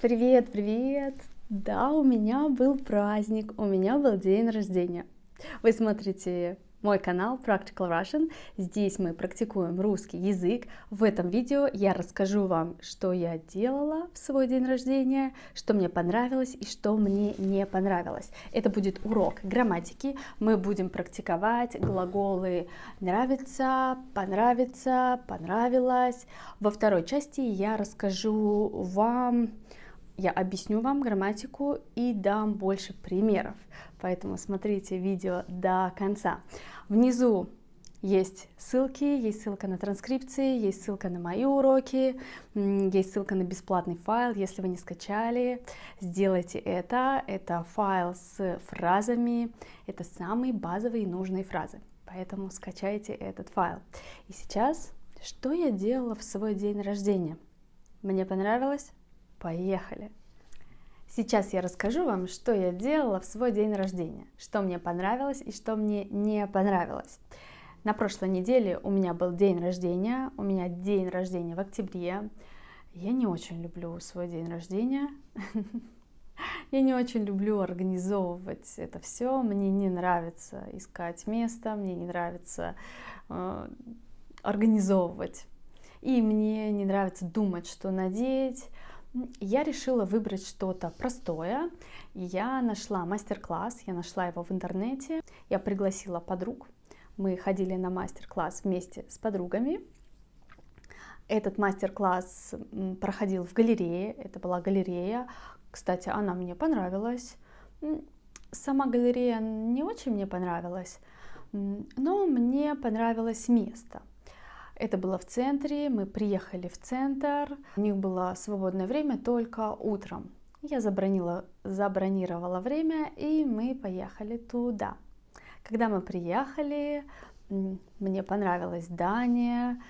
Привет, привет! Да, у меня был праздник, у меня был день рождения. Вы смотрите мой канал Practical Russian. Здесь мы практикуем русский язык. В этом видео я расскажу вам, что я делала в свой день рождения, что мне понравилось и что мне не понравилось. Это будет урок грамматики. Мы будем практиковать глаголы нравится, понравится, понравилось. Во второй части я объясню вам грамматику и дам больше примеров. Поэтому смотрите видео до конца. Внизу есть ссылка на транскрипции, есть ссылка на мои уроки, есть ссылка на бесплатный файл. Если вы не скачали, сделайте это. Это файл с фразами, это самые базовые и нужные фразы. Поэтому скачайте этот файл. И сейчас, что я делала в свой день рождения? Мне понравилось? Поехали! Сейчас я расскажу вам, что я делала в свой день рождения, что мне понравилось и что мне не понравилось. На прошлой неделе у меня был день рождения, в октябре. Я не очень люблю свой день рождения. Я не очень люблю организовывать это все. Мне не нравится искать место, мне не нравится организовывать. И мне не нравится думать, что надеть. Я решила выбрать что-то простое. Я нашла мастер-класс, я нашла его в интернете. Я пригласила подруг. Мы ходили на мастер-класс вместе с подругами. Этот мастер-класс проходил в галерее. Это была галерея. Кстати, она мне понравилась. Сама галерея не очень мне понравилась, но мне понравилось место. Это было в центре, мы приехали в центр, у них было свободное время только утром. Я забронировала время, и мы поехали туда. Когда мы приехали, мне понравилось здание,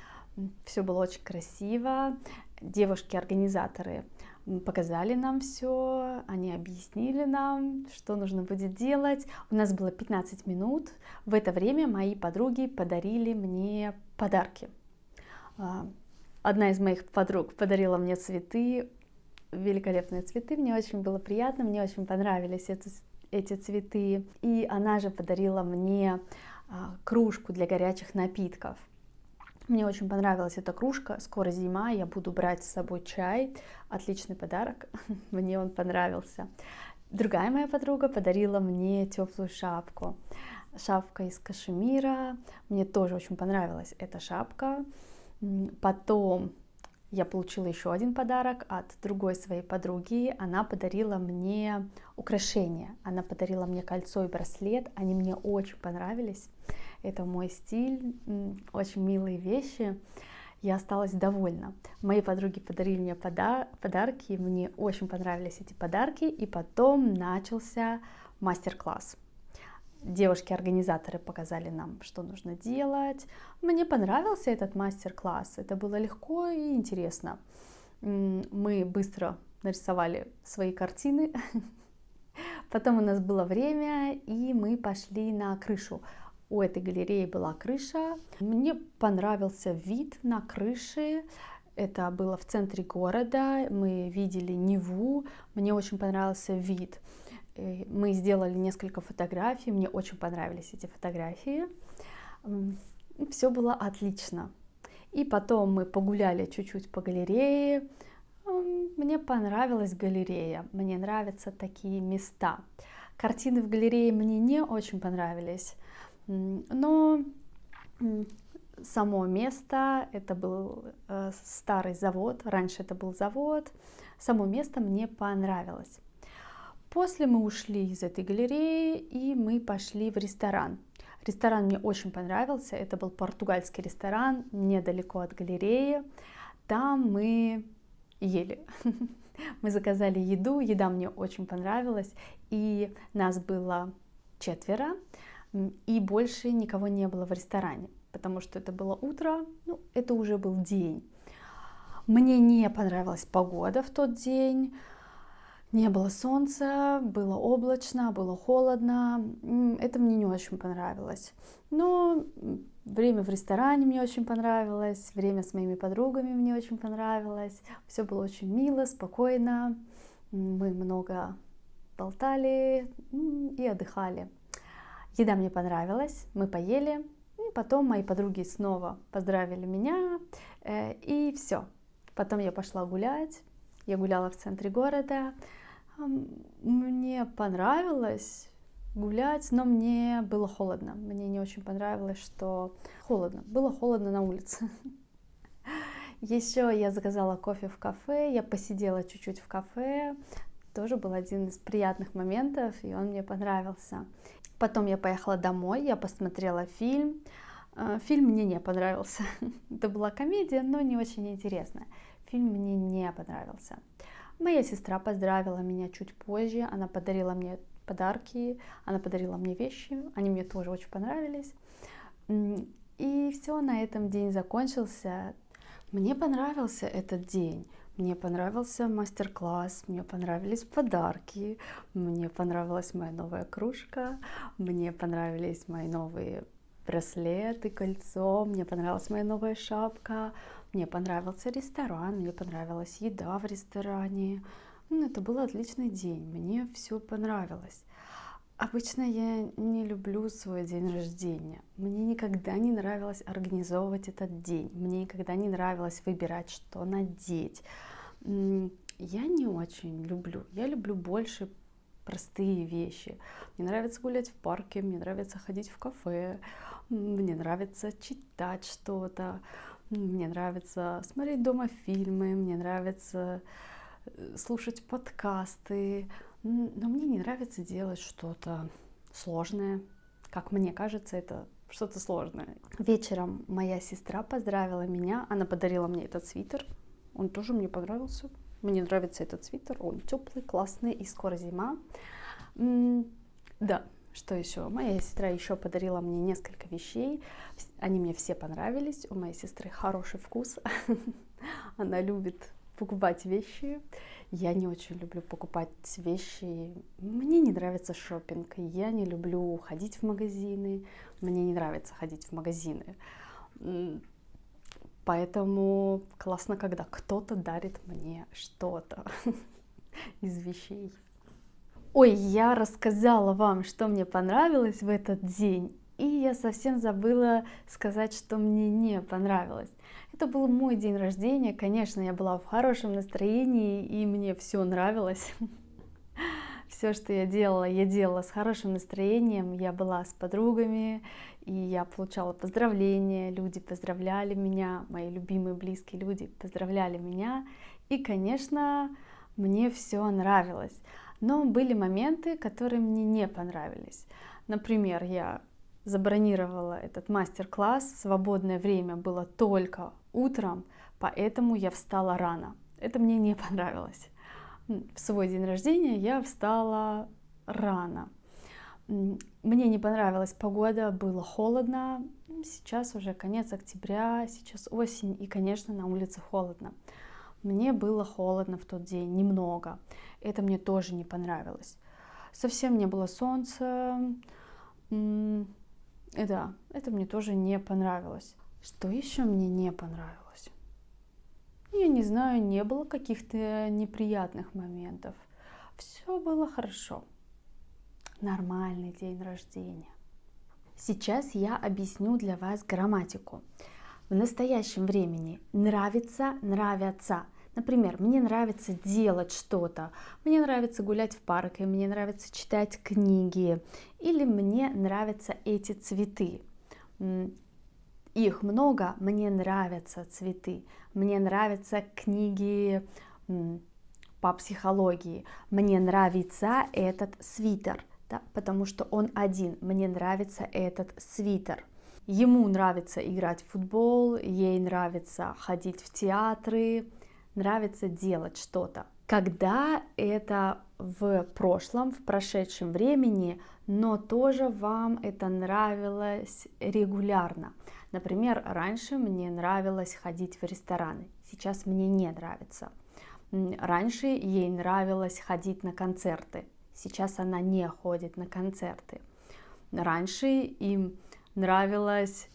все было очень красиво. Девушки-организаторы показали нам все, они объяснили нам, что нужно будет делать. У нас было 15 минут. В это время мои подруги подарили мне подарки. Одна из моих подруг подарила мне цветы, великолепные цветы, мне очень было приятно, мне очень понравились эти цветы. И она же подарила мне кружку для горячих напитков. Мне очень понравилась эта кружка, скоро зима, я буду брать с собой чай, отличный подарок, мне он понравился. Другая моя подруга подарила мне теплую шапку, шапка из кашемира, мне тоже очень понравилась эта шапка. Потом я получила еще один подарок от другой своей подруги. Она подарила мне украшения. Она подарила мне кольцо и браслет. Они мне очень понравились. Это мой стиль. Очень милые вещи. Я осталась довольна. Мои подруги подарили мне подарки. Мне очень понравились эти подарки. И потом начался мастер-класс. Девушки-организаторы показали нам, что нужно делать. Мне понравился этот мастер-класс. Это было легко и интересно. Мы быстро нарисовали свои картины. Потом у нас было время, и мы пошли на крышу. У этой галереи была крыша. Мне понравился вид на крыше. Это было в центре города. Мы видели Неву. Мне очень понравился вид. Мы сделали несколько фотографий, мне очень понравились эти фотографии. Все было отлично. И потом мы погуляли чуть-чуть по галерее. Мне понравилась галерея, мне нравятся такие места. Картины в галерее мне не очень понравились, но само место, это был старый завод, раньше это был завод, само место мне понравилось. После мы ушли из этой галереи, и мы пошли в ресторан. Ресторан мне очень понравился, это был португальский ресторан, недалеко от галереи. Там мы ели. Мы заказали еду, еда мне очень понравилась, и нас было 4, и больше никого не было в ресторане, потому что это было утро, это уже был день. Мне не понравилась погода в тот день. Не было солнца, было облачно, было холодно. Это мне не очень понравилось. Но Время в ресторане мне очень понравилось, время с моими подругами мне очень понравилось. Все было очень мило, спокойно. Мы много болтали и отдыхали. Еда мне понравилась, мы поели. И потом мои подруги снова поздравили меня, и все. Потом я пошла гулять. Я гуляла в центре города. Мне понравилось гулять, но мне было холодно. Мне не очень понравилось, что холодно. Было холодно на улице. Еще я заказала кофе в кафе, я посидела чуть-чуть в кафе. Тоже был один из приятных моментов, и он мне понравился. Потом я поехала домой, я посмотрела фильм. Фильм мне не понравился. Это была комедия, но не очень интересная. Фильм мне не понравился. Моя сестра поздравила меня чуть позже, она подарила мне подарки, она подарила мне вещи, они мне тоже очень понравились. И все, на этом день закончился. Мне понравился этот день. Мне понравился мастер-класс, мне понравились подарки, мне понравилась моя новая кружка, мне понравились мои новые браслеты, кольцо, мне понравилась моя новая шапка, мне понравился ресторан, мне понравилась еда в ресторане. Это был отличный день, мне все понравилось. Обычно я не люблю свой день рождения. Мне никогда не нравилось организовывать этот день. Мне никогда не нравилось выбирать, что надеть. Я не очень люблю. Я люблю больше простые вещи. Мне нравится гулять в парке, мне нравится ходить в кафе, мне нравится читать что-то, мне нравится смотреть дома фильмы, мне нравится слушать подкасты. Но мне не нравится делать что-то сложное. Как мне кажется, это что-то сложное. Вечером моя сестра поздравила меня. Она подарила мне этот свитер. Он тоже мне понравился. Мне нравится этот свитер. Он теплый, классный, и скоро зима. Да, что еще? Моя сестра еще подарила мне несколько вещей. Они мне все понравились. У моей сестры хороший вкус. Она любит покупать вещи. Я не очень люблю покупать вещи. Мне не нравится шопинг. Я не люблю ходить в магазины. Мне не нравится ходить в магазины. Поэтому классно, когда кто-то дарит мне что-то из вещей. Ой, я рассказала вам, что мне понравилось в этот день, и я совсем забыла сказать, что мне не понравилось. Это был мой день рождения, конечно, я была в хорошем настроении, и мне все нравилось. Все, что я делала с хорошим настроением. Я была с подругами, и я получала поздравления, люди поздравляли меня, мои любимые, близкие люди поздравляли меня. И, конечно, мне все нравилось. Но были моменты, которые мне не понравились. Например, я забронировала этот мастер-класс, свободное время было только утром, поэтому я встала рано. Это мне не понравилось. В свой день рождения я встала рано. Мне не понравилась погода, было холодно. Сейчас уже конец октября, сейчас осень, и, конечно, на улице холодно. Мне было холодно в тот день, немного. Это мне тоже не понравилось. Совсем не было солнца. Да, это мне тоже не понравилось. Что еще мне не понравилось? Я не знаю, не было каких-то неприятных моментов. Все было хорошо. Нормальный день рождения. Сейчас я объясню для вас грамматику. В настоящем времени нравится, нравятся. Например, мне нравится делать что-то, мне нравится гулять в парке, мне нравится читать книги, или мне нравятся эти цветы. Их много, мне нравятся цветы, мне нравятся книги по психологии, мне нравится этот свитер, да, потому что он один, мне нравится этот свитер. Ему нравится играть в футбол, ей нравится ходить в театры, нравится делать что-то. Когда это в прошлом, в прошедшем времени, но тоже вам это нравилось регулярно. Например, раньше мне нравилось ходить в рестораны, сейчас мне не нравится. Раньше ей нравилось ходить на концерты, сейчас она не ходит на концерты. Раньше им нравилось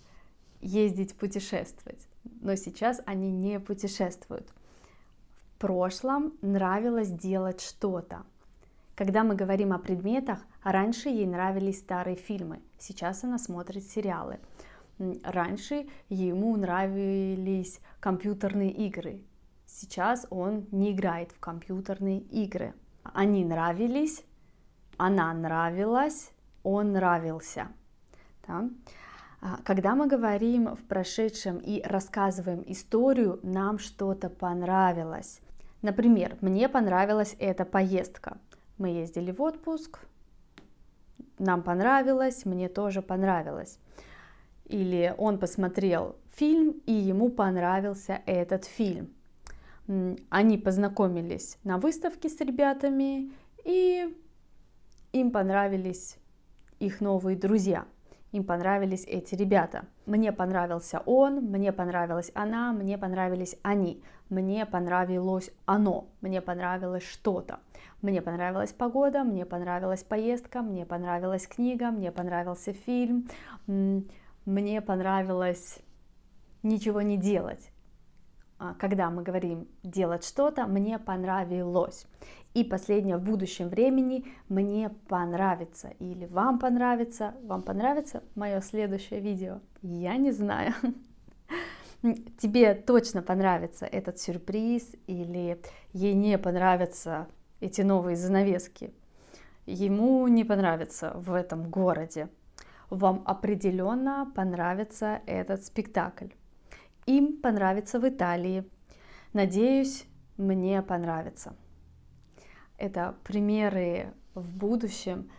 ездить, путешествовать. Но сейчас они не путешествуют. В прошлом нравилось делать что-то. Когда мы говорим о предметах, раньше ей нравились старые фильмы, сейчас она смотрит сериалы. Раньше ему нравились компьютерные игры, сейчас он не играет в компьютерные игры. Они нравились, она нравилась, он нравился. Да? Когда мы говорим в прошедшем и рассказываем историю, нам что-то понравилось. Например, мне понравилась эта поездка. Мы ездили в отпуск, нам понравилось, мне тоже понравилось. Или он посмотрел фильм, и ему понравился этот фильм. Они познакомились на выставке с ребятами, и им понравились их новые друзья. Им понравились эти ребята. Мне понравился он, мне понравилась она, мне понравились они, мне понравилось оно, мне понравилось что-то. Мне понравилась погода, мне понравилась поездка, мне понравилась книга, мне понравился фильм, мне понравилось ничего не делать. Когда мы говорим делать что-то, мне понравилось. И последнее, в будущем времени мне понравится. Или вам понравится мое следующее видео. Я не знаю. Тебе точно понравится этот сюрприз, или ей не понравятся эти новые занавески. Ему не понравится в этом городе. Вам определенно понравится этот спектакль. Им понравится в Италии. Надеюсь, мне понравится. Это примеры в будущем,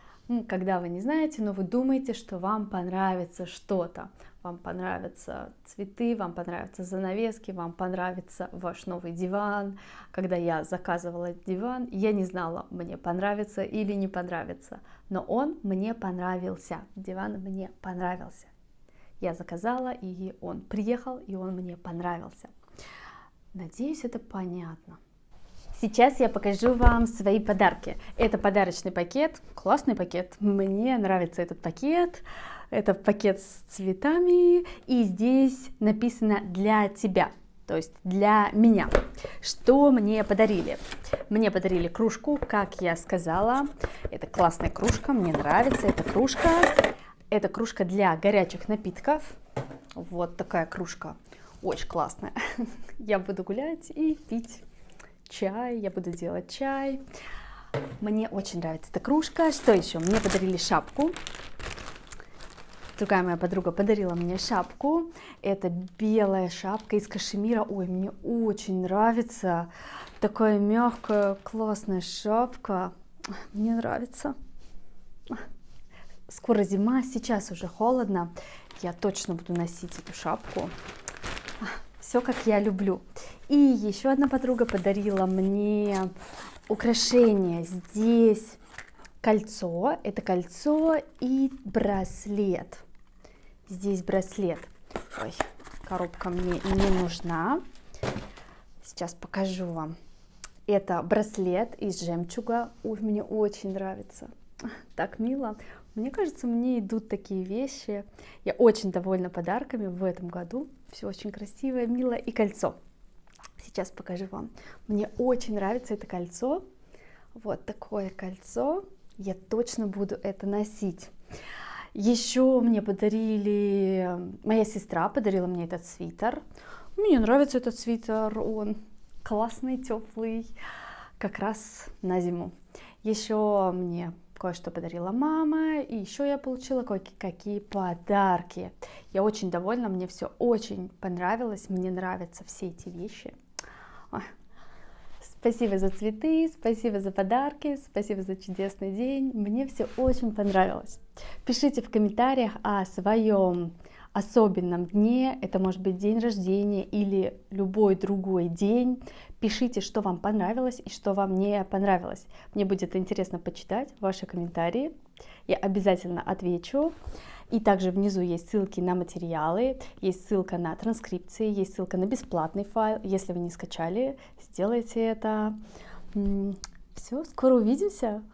когда вы не знаете, но вы думаете, что вам понравится что-то. Вам понравятся цветы, вам понравятся занавески, вам понравится ваш новый диван. Когда я заказывала диван, я не знала, мне понравится или не понравится. Но он мне понравился, диван мне понравился. Я заказала, и он приехал, и он мне понравился. Надеюсь, это понятно. Сейчас я покажу вам свои подарки. Это подарочный пакет, классный пакет. Мне нравится этот пакет. Это пакет с цветами, и здесь написано «для тебя», то есть для меня. Что мне подарили? Мне подарили кружку, как я сказала. Это классная кружка, мне нравится эта кружка. Это кружка для горячих напитков. Вот такая кружка, очень классная. Я буду гулять и пить чай, я буду делать чай. Мне очень нравится эта кружка. Что еще? Мне подарили шапку. Другая моя подруга подарила мне шапку. Это белая шапка из кашемира. Ой, мне очень нравится. Такая мягкая, классная шапка. Мне нравится. Скоро зима, сейчас уже холодно. Я точно буду носить эту шапку. Все, как я люблю. И еще одна подруга подарила мне украшение. Здесь кольцо. Это кольцо и браслет. Здесь браслет. Ой, коробка мне не нужна. Сейчас покажу вам. Это браслет из жемчуга. Ой, мне очень нравится. Так мило. Мне кажется, мне идут такие вещи. Я очень довольна подарками в этом году. Все очень красивое, милое. И кольцо. Сейчас покажу вам. Мне очень нравится это кольцо. Вот такое кольцо. Я точно буду это носить. Еще мне подарили... Моя сестра подарила мне этот свитер. Мне нравится этот свитер. Он классный, теплый. Как раз на зиму. Еще мне кое-что подарила мама, и еще я получила кое-какие подарки. Я очень довольна, мне все очень понравилось, мне нравятся все эти вещи. Ой. Спасибо за цветы, спасибо за подарки, спасибо за чудесный день, мне все очень понравилось. Пишите в комментариях о своем особенном дне, это может быть день рождения или любой другой день. Пишите, что вам понравилось и что вам не понравилось. Мне будет интересно почитать ваши комментарии. Я обязательно отвечу. И также внизу есть ссылки на материалы, есть ссылка на транскрипции, есть ссылка на бесплатный файл. Если вы не скачали, сделайте это. Все, скоро увидимся.